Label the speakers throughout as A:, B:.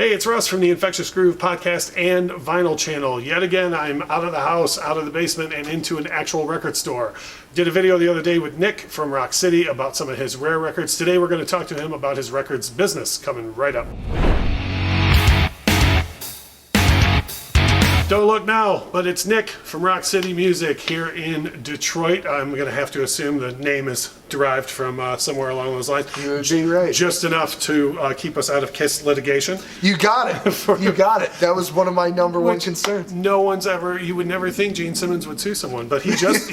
A: Hey, it's Russ from the Infectious Groove podcast and vinyl channel. Yet again, I'm out of the house, out of the basement, and into an actual record store. Did a video the other day with Nick from Rock City about some of his rare records. Today we're going to talk to him about his records business, coming right up. Don't look now, but it's Nick from Rock City Music here in Detroit. I'm going to have to assume the name is derived from somewhere along those lines.
B: You would be right.
A: Just enough to keep us out of KISS litigation.
B: You got it. You got it. That was one of my number one concerns.
A: No one's ever, you would never think Gene Simmons would sue someone, but he just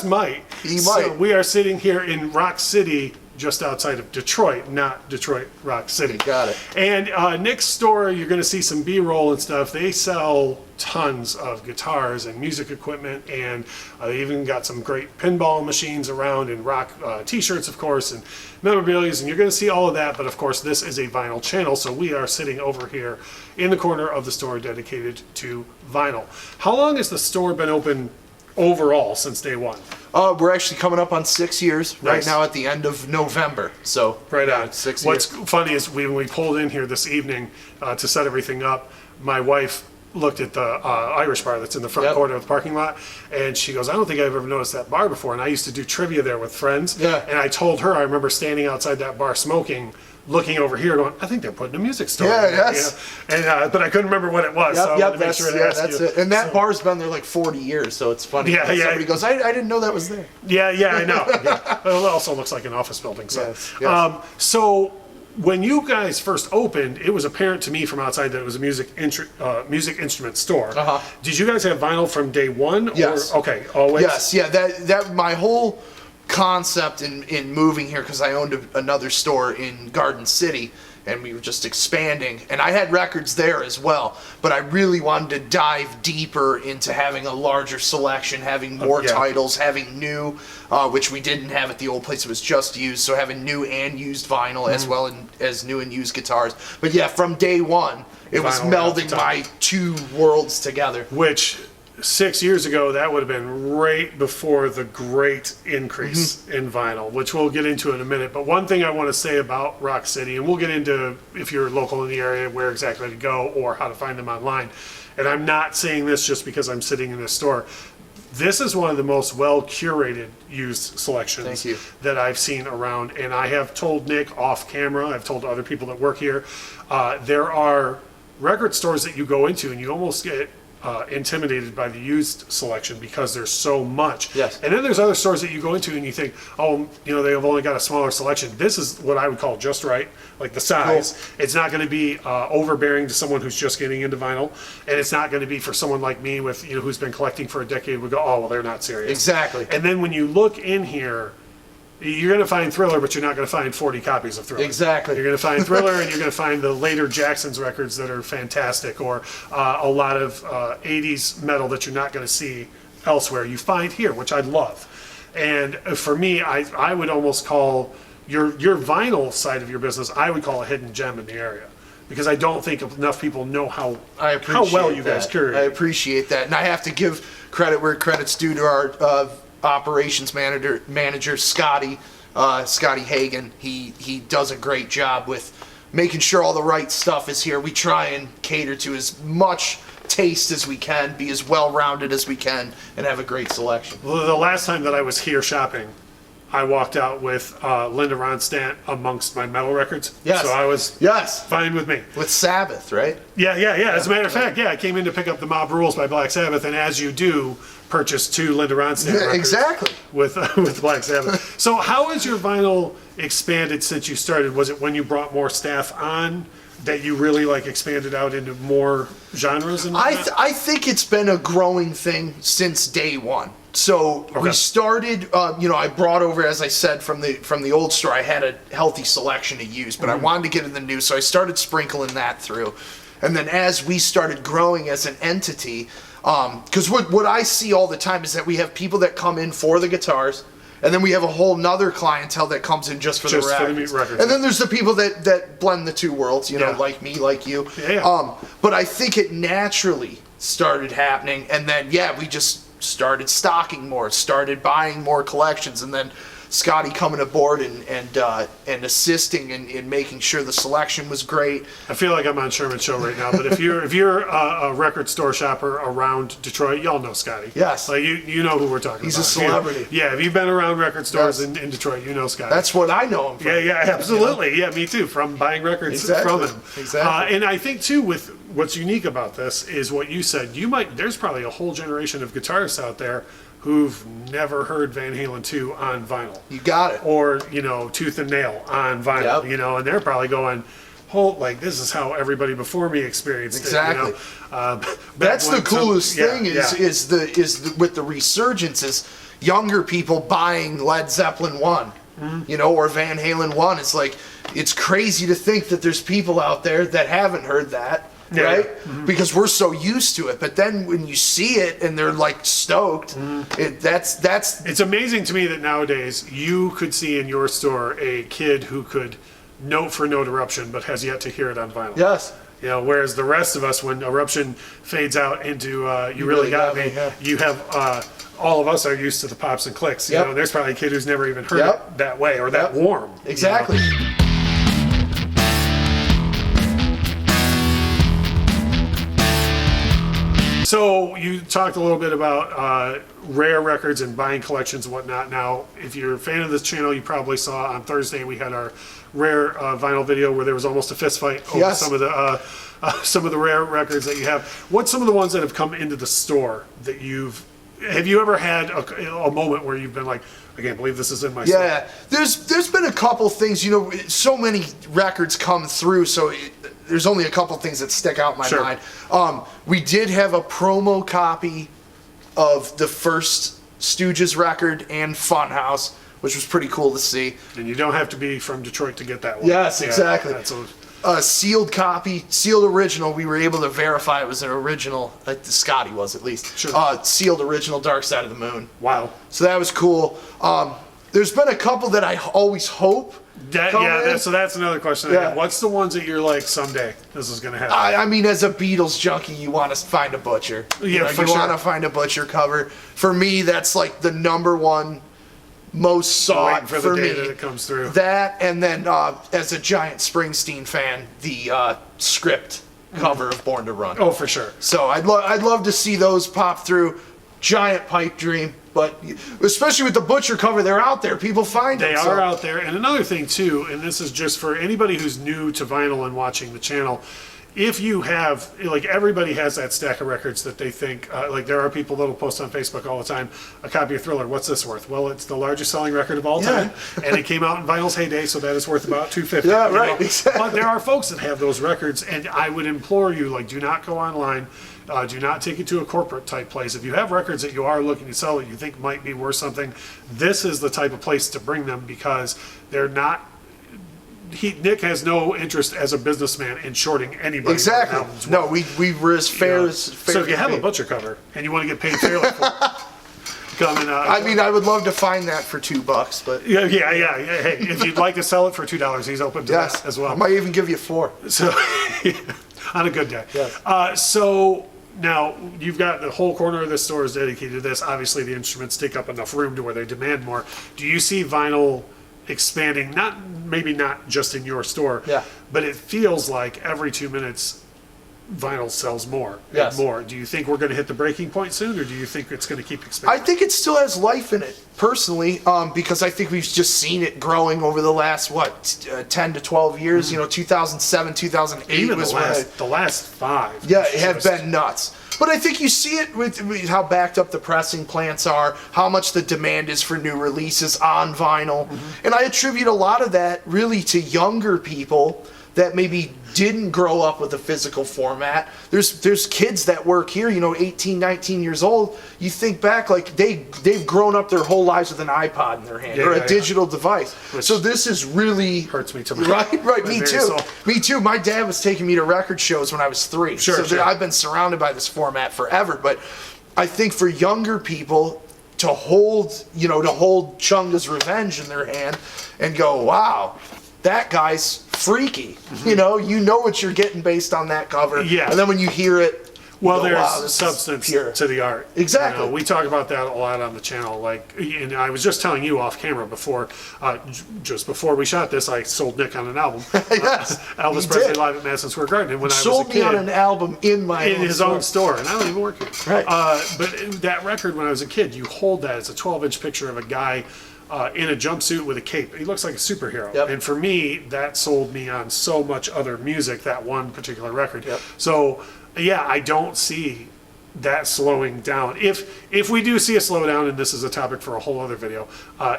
A: might.
B: He
A: So
B: might.
A: we are sitting here in Rock City, just outside of Detroit, not Detroit, Rock City.
B: Got it.
A: And Nick's store, you're going to see some B-roll and stuff. They sell tons of guitars and music equipment, and they even got some great pinball machines around, and rock t-shirts, of course, and memorabilia, and you're going to see all of that. But of course, this is a vinyl channel, so we are sitting over here in the corner of the store dedicated to vinyl. How long has the store been open overall since day one?
B: We're actually coming up on 6 years right
A: Nice.
B: now at the end of November. So
A: Right
B: yeah,
A: on.
B: 6
A: What's
B: years.
A: funny is when we pulled in here this evening to set everything up, my wife looked at the Irish bar that's in the front
B: Yep.
A: corner of the parking lot, and she goes, I don't think I've ever noticed that bar before. And I used to do trivia there with friends.
B: Yeah.
A: And I told her, I remember standing outside that bar smoking, looking over here going, I think they're putting a music store
B: Yeah,
A: in there,
B: yes.
A: you know? And, but I couldn't remember what it was, so I wanted to make sure to ask you.
B: it. And that bar's been there like 40 years, so it's funny.
A: Yeah,
B: when
A: yeah.
B: Somebody goes, I didn't know that was there.
A: Yeah, I know. Yeah. It also looks like an office building. So,
B: Yes.
A: So when you guys first opened, it was apparent to me from outside that it was a music instrument store.
B: Uh-huh.
A: Did you guys have vinyl from day one?
B: Yes.
A: Or, okay, always?
B: Yes, yeah. That my whole concept in moving here, because I owned another store in Garden City, and we were just expanding, and I had records there as well, but I really wanted to dive deeper into having a larger selection, having more
A: Yeah.
B: titles, having new, which we didn't have at the old place. It was just used, so having new and used vinyl as well as new and used guitars. But yeah, from day one, it was
A: Vinyl at the
B: melding
A: top.
B: my two worlds together.
A: Which 6 years ago, that would have been right before the great increase in vinyl, which we'll get into in a minute. But one thing I want to say about Rock City, and we'll get into, if you're local in the area, where exactly to go or how to find them online. And I'm not saying this just because I'm sitting in this store. This is one of the most well-curated used selections
B: Thank you.
A: that I've seen around. And I have told Nick off camera, I've told other people that work here, there are record stores that you go into and you almost get intimidated by the used selection because there's so much.
B: Yes.
A: And then there's other stores that you go into and you think, oh, you know, they've only got a smaller selection. This is what I would call just right, like the size. It's not going to be overbearing to someone who's just getting into vinyl, and it's not going to be for someone like me with, you know, who's been collecting for a decade. Would go, oh, well, they're not serious.
B: Exactly.
A: And then when you look in here, you're going to find Thriller, but you're not going to find 40 copies of Thriller.
B: Exactly.
A: You're going to find Thriller, and you're going to find the later Jackson's records that are fantastic, or a lot of 80s metal that you're not going to see elsewhere. You find here, which I love. And for me, I would almost call your vinyl side of your business, I would call a hidden gem in the area. Because I don't think enough people know how well you guys curate.
B: I appreciate that, and I have to give credit where credit's due to our operations manager Scotty Hagan. He does a great job with making sure all the right stuff is here. We try and cater to as much taste as we can, be as well-rounded as we can, and have a great selection.
A: Well, the last time that I was here shopping, I walked out with Linda Ronstadt amongst my metal records.
B: Yes.
A: So I was fine with me.
B: With Sabbath, right?
A: Yeah. As a matter of fact, I came in to pick up the Mob Rules by Black Sabbath, and as you do, purchased 2 Linda Ronstadt records.
B: Exactly.
A: With Black Sabbath. So how has your vinyl expanded since you started? Was it when you brought more staff on that you really like expanded out into more genres? And
B: I think it's been a growing thing since day one. So we started, I brought over, as I said, from the old store, I had a healthy selection to use, but I wanted to get in the new, so I started sprinkling that through. And then as we started growing as an entity, because what I see all the time is that we have people that come in for the guitars, and then we have a whole nother clientele that comes in just for the records. And then there's the people that blend the two worlds, like me, like you.
A: Yeah.
B: But I think it naturally started happening, and then we just started stocking more, started buying more collections, and then Scotty coming aboard and assisting in making sure the selection was great.
A: I feel like I'm on Sherman's show right now, but if you're a record store shopper around Detroit, y'all know Scotty.
B: Yes.
A: Like you know who we're talking
B: He's
A: about.
B: a celebrity.
A: Yeah, if you've been around record stores
B: Yes.
A: in Detroit, you know Scotty.
B: That's what I know him from.
A: Yeah, absolutely. Yeah, me too, from buying records from him.
B: Exactly.
A: And I think too, with what's unique about this is what you said. There's probably a whole generation of guitarists out there who've never heard Van Halen 2 on vinyl.
B: You got it.
A: Or, Tooth and Nail on vinyl,
B: Yep.
A: and they're probably going, like, this is how everybody before me experienced
B: Exactly.
A: it.
B: That's the coolest thing
A: yeah.
B: is with the resurgence is younger people buying Led Zeppelin 1, or Van Halen 1. It's like, it's crazy to think that there's people out there that haven't heard that.
A: Yeah.
B: Right? Because we're so used to it. But then when you see it and they're like stoked, that's
A: It's amazing to me that nowadays you could see in your store a kid who could note for note Eruption but has yet to hear it on vinyl.
B: yes.
A: Whereas the rest of us, when Eruption fades out into You Really Got Me,
B: yeah.
A: you have all of us are used to the pops and clicks.
B: Yep.
A: And there's probably a kid who's never even heard
B: Yep.
A: it that way or that warm.
B: Exactly.
A: So you talked a little bit about rare records and buying collections and whatnot. Now, if you're a fan of this channel, you probably saw on Thursday we had our rare vinyl video where there was almost a fist fight over
B: Yes.
A: some of the rare records that you have. What's some of the ones that have come into the store that have you ever had a moment where you've been like, I can't believe this is in my store?
B: Yeah, there's been a couple things, so many records come through, so there's only a couple things that stick out in my
A: Sure.
B: mind. We did have a promo copy of the first Stooges record and Funhouse, which was pretty cool to see.
A: And you don't have to be from Detroit to get that one.
B: Yes,
A: Yeah,
B: exactly.
A: that's
B: A sealed copy, sealed original. We were able to verify it was an original. Scotty was at least.
A: Sure.
B: Sealed original Dark Side of the Moon.
A: wow.
B: So that was cool. There's been a couple that I always hope. come in.
A: So that's another question. I
B: Yeah.
A: have. What's the ones that you're like, someday this is going to happen?
B: I mean, as a Beatles junkie, you want to find a Butcher.
A: Yeah, for
B: you
A: sure.
B: want to find a Butcher cover. For me, that's like the number one most sought
A: Waiting for the
B: for
A: day
B: me.
A: that it comes through.
B: That, and then as a giant Springsteen fan, the script cover of Born to Run.
A: Oh, for sure.
B: So I'd love to see those pop through. Giant pipe dream, but especially with the Butcher cover, they're out there. People find them.
A: They
B: so-
A: are out there. And another thing, too, and this is just for anybody who's new to vinyl and watching the channel, if you have, like, everybody has that stack of records that they think, like, there are people that'll post on Facebook all the time, a copy of Thriller, what's this worth? Well, it's the largest selling record of all time, and it came out in vinyl's heyday, so that is worth about $250.
B: Yeah,
A: you
B: right,
A: know?
B: exactly.
A: But there are folks that have those records, and I would implore you, like, do not go online. Do not take it to a corporate type place. If you have records that you are looking to sell that you think might be worth something, this is the type of place to bring them because they're not. Nick has no interest as a businessman in shorting anybody.
B: Exactly.
A: right now as
B: No,
A: well.
B: we were as fair
A: You know?
B: as fair.
A: So if you
B: as
A: have
B: can
A: a
B: be.
A: Butcher cover and you want to get paid fairly for it, come and.
B: I mean, I would love to find that for $2, but
A: yeah. Hey, if you'd like to sell it for $2, he's open to
B: yes,
A: that as well.
B: I might even give you 4.
A: So, on a good day.
B: Yes.
A: So now you've got the whole corner of this store is dedicated to this. Obviously, the instruments take up enough room to where they demand more. Do you see vinyl expanding? Maybe not just in your store.
B: Yeah.
A: But it feels like every 2 minutes, vinyl sells more
B: Yes.
A: and more. Do you think we're going to hit the breaking point soon, or do you think it's going to keep expanding?
B: I think it still has life in it, personally, because I think we've just seen it growing over the last 10 to 12 years. 2007, 2008
A: Mm-hmm. Even
B: was
A: the last 5.
B: Yeah, it have
A: just-
B: been nuts. But I think you see it with how backed up the pressing plants are, how much the demand is for new releases on vinyl.
A: Mm-hmm.
B: And I attribute a lot of that really to younger people that maybe didn't grow up with a physical format. There's kids that work here, 18, 19 years old. You think back, like they've grown up their whole lives with an iPod in their hand or a digital device. So this is really
A: hurts me to my
B: right.
A: my
B: Me
A: very
B: too.
A: soul.
B: Me too. My dad was taking me to record shows when I was 3.
A: Sure.
B: I've been surrounded by this format forever. But I think for younger people to hold Chunga's Revenge in their hand and go, wow, that guy's freaky. You know what you're getting based on that cover.
A: Yeah.
B: And then when you hear it
A: Well,
B: you go,
A: there's
B: wow, this is
A: substance
B: pure.
A: to the art.
B: Exactly.
A: You know, we talk about that a lot on the channel. Like, and I was just telling you off camera before, just before we shot this, I sold Nick on an album.
B: Yes,
A: Elvis
B: you
A: Presley
B: did.
A: live at Madison Square Garden. And when I
B: Sold
A: was a
B: me
A: kid,
B: on an album in my
A: in
B: own
A: his
B: store.
A: own store, and I don't even work here.
B: Right.
A: But that record, when I was a kid, you hold that. It's a 12-inch picture of a guy in a jumpsuit with a cape. He looks like a superhero.
B: Yep.
A: And for me, that sold me on so much other music, that one particular record.
B: Yep.
A: So, yeah, I don't see that slowing down. If we do see a slowdown, and this is a topic for a whole other video,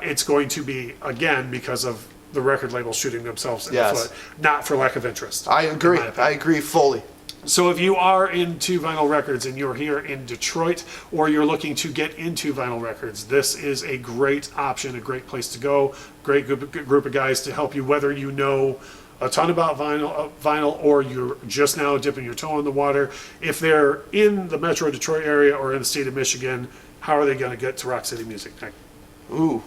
A: it's going to be, again, because of the record labels shooting themselves in the
B: Yes.
A: foot, not for lack of interest.
B: I agree.
A: in my opinion.
B: I agree fully.
A: So if you are into vinyl records and you're here in Detroit, or you're looking to get into vinyl records, this is a great option, a great place to go, great group of guys to help you, whether you know a ton about vinyl or you're just now dipping your toe in the water. If they're in the Metro Detroit area or in the state of Michigan, how are they going to get to Rock City Music?
B: Ooh.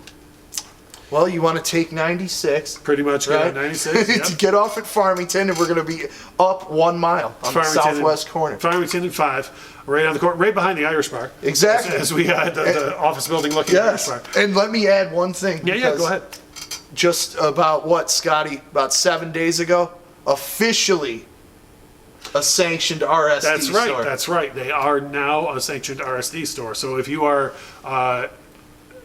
B: Well, you want to take 96.
A: Pretty much get
B: Right?
A: on 96. Yep.
B: to get off at Farmington, and we're going to be up 1 mile on the southwest corner.
A: Farmington and 5, right on the court, right behind the Irish Bar.
B: Exactly.
A: As we had the office building looking
B: Yes.
A: at the Irish Bar.
B: And let me add one thing.
A: Yeah,
B: because
A: go ahead.
B: Just about what, Scotty? About 7 days ago, officially a sanctioned RSD
A: That's right.
B: store.
A: That's right. They are now a sanctioned RSD store. So if you are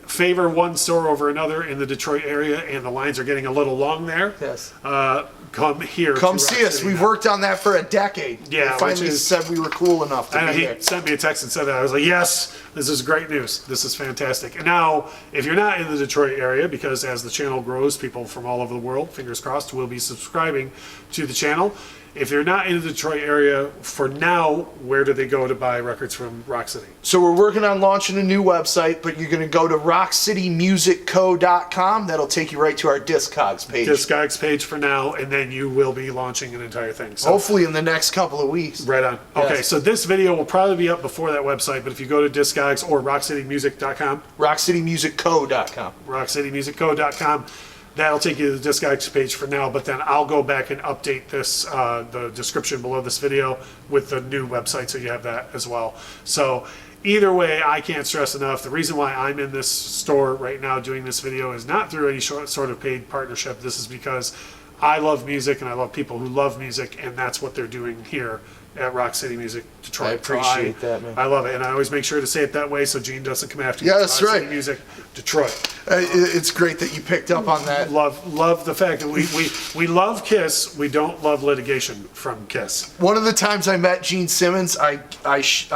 A: favor one store over another in the Detroit area, and the lines are getting a little long there,
B: Yes.
A: come here.
B: Come
A: to
B: see
A: Rock
B: us.
A: City
B: We've
A: now.
B: worked on that for a decade.
A: Yeah,
B: We
A: which
B: finally
A: is-
B: said we were cool enough to
A: And
B: be
A: he
B: there.
A: sent me a text and said that. I was like, yes, this is great news. This is fantastic. And now, if you're not in the Detroit area, because as the channel grows, people from all over the world, fingers crossed, will be subscribing to the channel. If you're not in the Detroit area, for now, where do they go to buy records from Rock City?
B: So we're working on launching a new website, but you're going to go to rockcitymusicco.com. That'll take you right to our Discogs page.
A: Discogs page for now, and then you will be launching an entire thing. So
B: Hopefully in the next couple of weeks.
A: right on. Okay,
B: Yes.
A: so this video will probably be up before that website, but if you go to Discogs or rockcitymusic.com,
B: rockcitymusicco.com.
A: rockcitymusicco.com, that'll take you to the Discogs page for now, but then I'll go back and update this, the description below this video with the new website, so you have that as well. So either way, I can't stress enough, the reason why I'm in this store right now doing this video is not through any sort of paid partnership. This is because I love music and I love people who love music, and that's what they're doing here at Rock City Music Detroit.
B: I appreciate that, man.
A: I love it, and I always make sure to say it that way so Gene doesn't come after you.
B: Yeah,
A: It's
B: that's
A: Rock
B: right.
A: City Music Detroit.
B: It's great that you picked up on that.
A: Love the fact that we love Kiss. We don't love litigation from Kiss.
B: One of the times I met Gene Simmons, I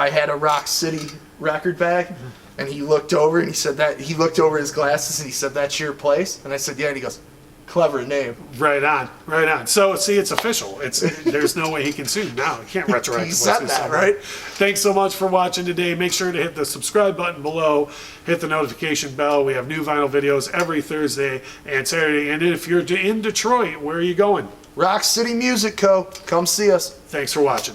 B: had a Rock City record bag, and he looked over and he said that he looked over his glasses and he said, "That's your place?" And I said, "Yeah." And he goes, "Clever name."
A: Right on, right on. So see, it's official. There's no way he can sue now. He can't retroactively
B: He said
A: sue
B: that,
A: someone.
B: right?
A: Thanks so much for watching today. Make sure to hit the subscribe button below. Hit the notification bell. We have new vinyl videos every Thursday and Saturday. And if you're in Detroit, where are you going?
B: Rock City Music Co. Come see us.
A: Thanks for watching.